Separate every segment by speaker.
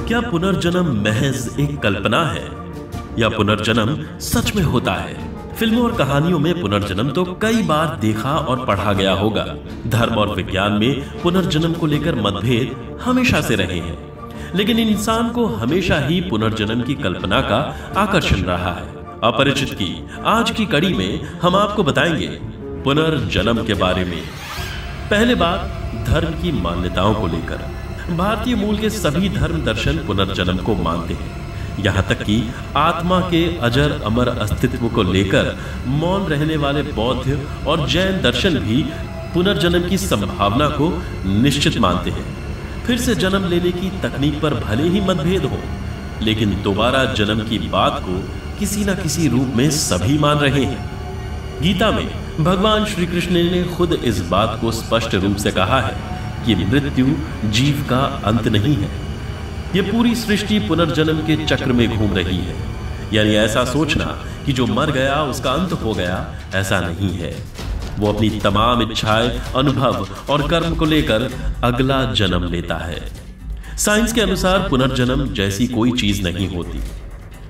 Speaker 1: क्या पुनर्जन्म महज एक कल्पना है या पुनर्जन्म सच में होता है? फिल्मों और कहानियों में पुनर्जन्म तो कई बार देखा और पढ़ा गया होगा। धर्म और विज्ञान में पुनर्जन्म को लेकर मतभेद हमेशा से रहे हैं, लेकिन इंसान को हमेशा ही पुनर्जन्म की कल्पना का आकर्षण रहा है। अपरिचित की आज की कड़ी में हम आपको बताएंगे पुनर्जन्म के बारे में। पहले बात धर्म की मान्यताओं को लेकर। भारतीय मूल के सभी धर्म दर्शन पुनर्जन्म को मानते हैं। यहाँ तक कि आत्मा के अजर अमर अस्तित्व को लेकर मौन रहने वाले बौद्ध और जैन दर्शन भी पुनर्जन्म की संभावना को निश्चित मानते हैं। फिर से जन्म लेने की तकनीक पर भले ही मतभेद हो, लेकिन दोबारा जन्म की बात को किसी न किसी रूप में सभी मान रहे हैं। गीता में भगवान श्री कृष्ण ने खुद इस बात को स्पष्ट रूप से कहा है कि मृत्यु जीव का अंत नहीं है। यह पूरी सृष्टि पुनर्जन्म के चक्र में घूम रही है। यानी ऐसा सोचना कि जो मर गया उसका अंत हो गया, ऐसा नहीं है। वो अपनी तमाम इच्छाएं, अनुभव और कर्म को लेकर अगला जन्म लेता है। साइंस के अनुसार पुनर्जन्म जैसी कोई चीज नहीं होती,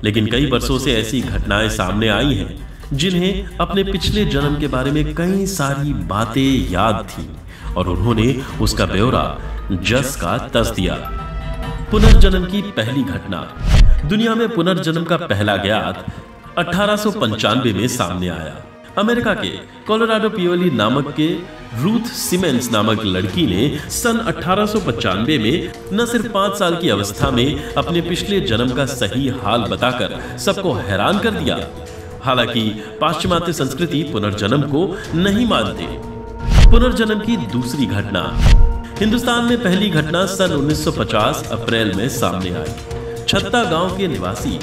Speaker 1: लेकिन कई वर्षों से ऐसी घटनाएं सामने आई हैं जिन्हें अपने पिछले जन्म के बारे में कई सारी बातें याद थी और उन्होंने उसका ब्यौरा जस का तस दिया। पुनर्जन्म की पहली घटना। दुनिया में पुनर्जन्म का पहला ज्ञात 1895 में सामने आया। अमेरिका के कोलोराडो पियोली नामक के रूथ सिमेंस नामक लड़की ने सन 1895 में न सिर्फ 5 साल की अवस्था में अपने पिछले जन्म का सही हाल बताकर सबको हैरान कर दिया। हालांकि पाश्चिमात्य संस्कृति पुनर्जन्म को नहीं मानते। पुनर्जन्म की दूसरी घटना। हिंदुस्तान में पहली घटना सन 1950 अप्रैल में सामने आई। छत्ता गांव के निवासी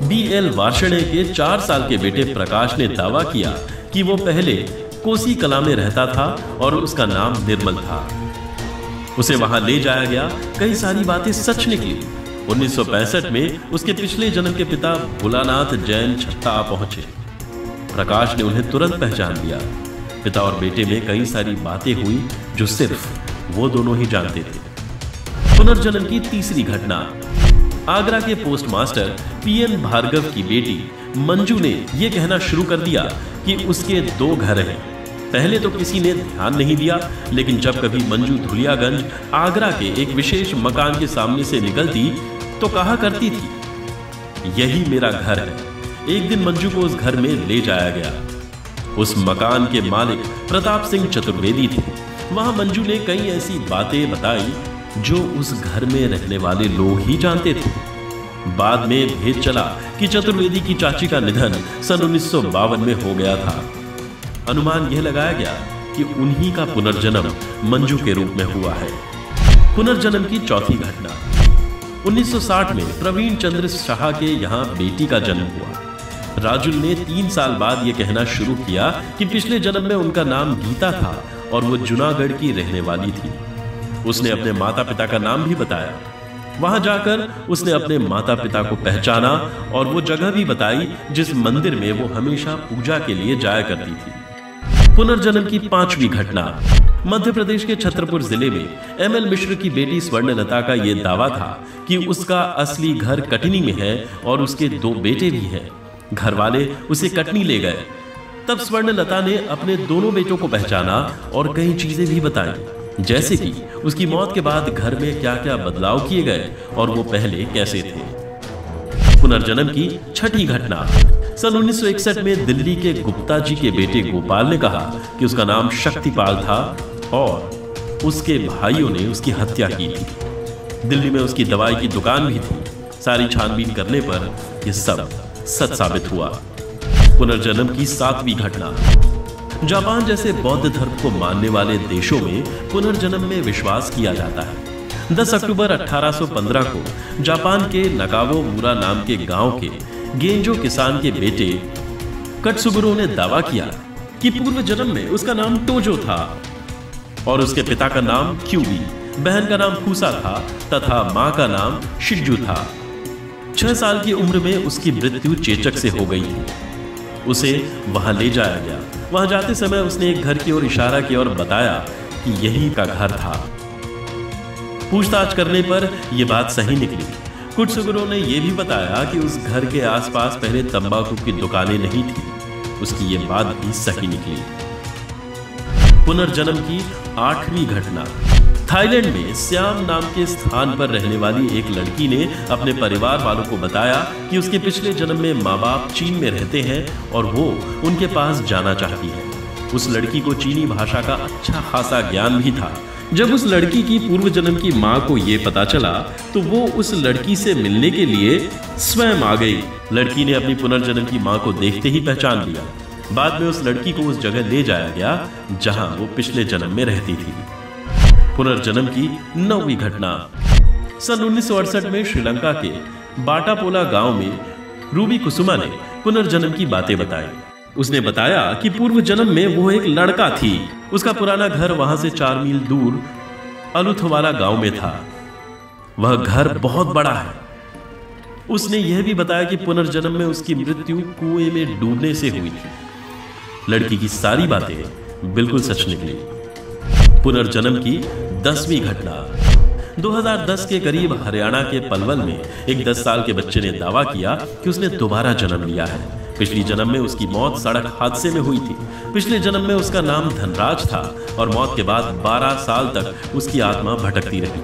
Speaker 1: BL वार्ष्णेय के 4 साल के बेटे प्रकाश ने दावा किया कि वो पहले कोसी कला में रहता था और उसका नाम निर्मल था। उसे वहां ले जाया गया। कई सारी बातें सच निकली। 1965 में उसके पिछले जन्म के पिता भोलानाथ जैन छत्ता पहुंचे। प्रकाश ने उन्हें तुरंत पहचान लिया। पिता और बेटे में कई सारी बातें हुई जो सिर्फ वो दोनों ही जानते थे। पुनर्जन्म की तीसरी घटना। आगरा के पोस्टमास्टर PM भार्गव की बेटी मंजू ने यह कहना शुरू कर दिया कि उसके 2 घर हैं। पहले तो किसी ने ध्यान नहीं दिया, लेकिन जब कभी मंजू धुलियागंज आगरा के एक विशेष मकान के सामने से निकलती तो कहा करती थी, यही मेरा घर है। एक दिन मंजू को उस घर में ले जाया गया। उस मकान के मालिक प्रताप सिंह चतुर्वेदी थे। वहां मंजू ने कई ऐसी बातें बताई जो उस घर में रहने वाले लोग ही जानते थे। बाद में भेद चला कि चतुर्वेदी की चाची का निधन सन 1952 में हो गया था। अनुमान यह लगाया गया कि उन्हीं का पुनर्जन्म मंजू के रूप में हुआ है। पुनर्जन्म की चौथी घटना। 1960 में प्रवीण चंद्र शाह के यहाँ बेटी का जन्म हुआ। राजुल ने 3 साल बाद यह कहना शुरू किया कि पिछले जन्म में उनका नाम गीता था और वो जूनागढ़ की रहने वाली थी। उसने अपने माता पिता का नाम भी बताया। वहां जाकर उसने अपने माता पिता को पहचाना और वो जगह भी बताई जिस मंदिर में वो हमेशा पूजा के लिए जाया करती थी। पुनर्जन्म की 5वीं घटना। मध्य प्रदेश के छतरपुर जिले में ML मिश्र की बेटी स्वर्णलता का यह दावा था कि उसका असली घर कटनी में है और उसके 2 बेटे भी हैं। घर वाले उसे कटनी ले गए। तब स्वर्णलता ने अपने दोनों बेटों को पहचाना और कई चीजें भी बताई, जैसे कि उसकी मौत के बाद घर में क्या क्या बदलाव किए गए और वो पहले कैसे थे। पुनर्जन्म की 6ठी घटना। सन 1961 में दिल्ली के गुप्ता जी के बेटे गोपाल ने कहा कि उसका नाम शक्तिपाल था और उसके भाइयों ने उसकी हत्या की थी। दिल्ली में उसकी दवाई की दुकान भी थी। सारी छानबीन करने पर यह सब सच साबित हुआ। पुनर्जन्म की 7वीं घटना। जापान जैसे बौद्ध धर्म को मानने वाले देशों में पुनर्जन्म में विश्वास किया जाता है। 10 अक्टूबर 1815 को जापान के नकावो मुरा नाम के गांव के गेंजो किसान के बेटे कटसुगुरो ने दावा किया कि पूर्व जन्म में उसका नाम टोजो था और उसके पिता का नाम क्यूबी, बहन का नाम फूसा था तथा मां का नाम शिज्जू था। 6 साल की उम्र में उसकी मृत्यु चेचक से हो गई थी। उसे वहां ले जाया गया। वहां जाते समय उसने एक घर की ओर इशारा किया और बताया कि यही का घर था। पूछताछ करने पर यह बात सही निकली। कुछ सुगरों ने यह भी बताया कि उस घर के आसपास पहले तंबाकू की दुकानें नहीं थी। उसकी ये बात भी सही निकली। पुनर्जन्म की 8वीं घटना। थाईलैंड में श्याम नाम के स्थान पर रहने वाली एक लड़की ने अपने परिवार वालों को बताया कि उसके पिछले जन्म में माँ बाप चीन में रहते हैं और वो उनके पास जाना चाहती है। उस लड़की को चीनी भाषा का अच्छा खासा ज्ञान भी था। जब उस लड़की की पूर्व जन्म की माँ को ये पता चला तो वो उस लड़की से मिलने के लिए स्वयं आ गई। लड़की ने अपनी पुनर्जन्म की माँ को देखते ही पहचान लिया। बाद में उस लड़की को उस जगह ले जाया गया जहां वो पिछले जन्म में रहती थी। पुनर्जन्म की 9वीं घटना। सन 1968 में श्रीलंका के बाटापोला गांव में रूबी कुसुमा ने पुनर्जन्म की बातें बताई। उसने बताया कि पूर्व जन्म में वो एक लड़का थी। उसका पुराना घर वहां से 4 मील दूर अलुथवाला गांव में था। वह घर बहुत बड़ा है। उसने यह भी बताया कि पुनर्जन्म में उसकी मृत्यु कुएं में डूबने से हुई थी। लड़की की सारी बातें बिल्कुल सच निकली। पुनर्जन्म की 10वीं घटना। 2010 के करीब हरियाणा के पलवल में एक 10 साल के बच्चे ने दावा किया कि उसने दोबारा जन्म लिया है। पिछली जन्म में उसकी मौत सड़क हादसे में हुई थी। पिछले जन्म में उसका नाम धनराज था और मौत के बाद 12 साल तक उसकी आत्मा भटकती रही।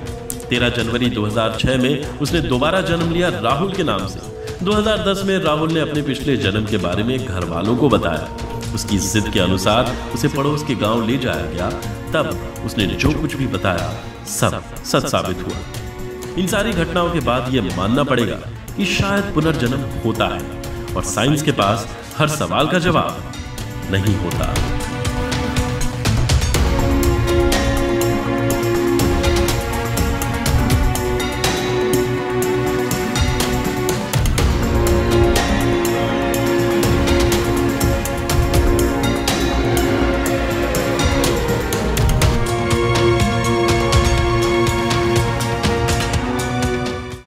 Speaker 1: 13 जनवरी 2006 में उसने दोबारा जन्म लिया राहुल के नाम से। 2010 में राहुल ने अपने पिछले जन्म के बारे में घर वालों को बताया। उसकी जिद के अनुसार उसे पड़ोस के गांव ले जाया गया। तब उसने जो कुछ भी बताया सब सच साबित हुआ। इन सारी घटनाओं के बाद यह मानना पड़ेगा कि शायद पुनर्जन्म होता है और साइंस के पास हर सवाल का जवाब नहीं होता।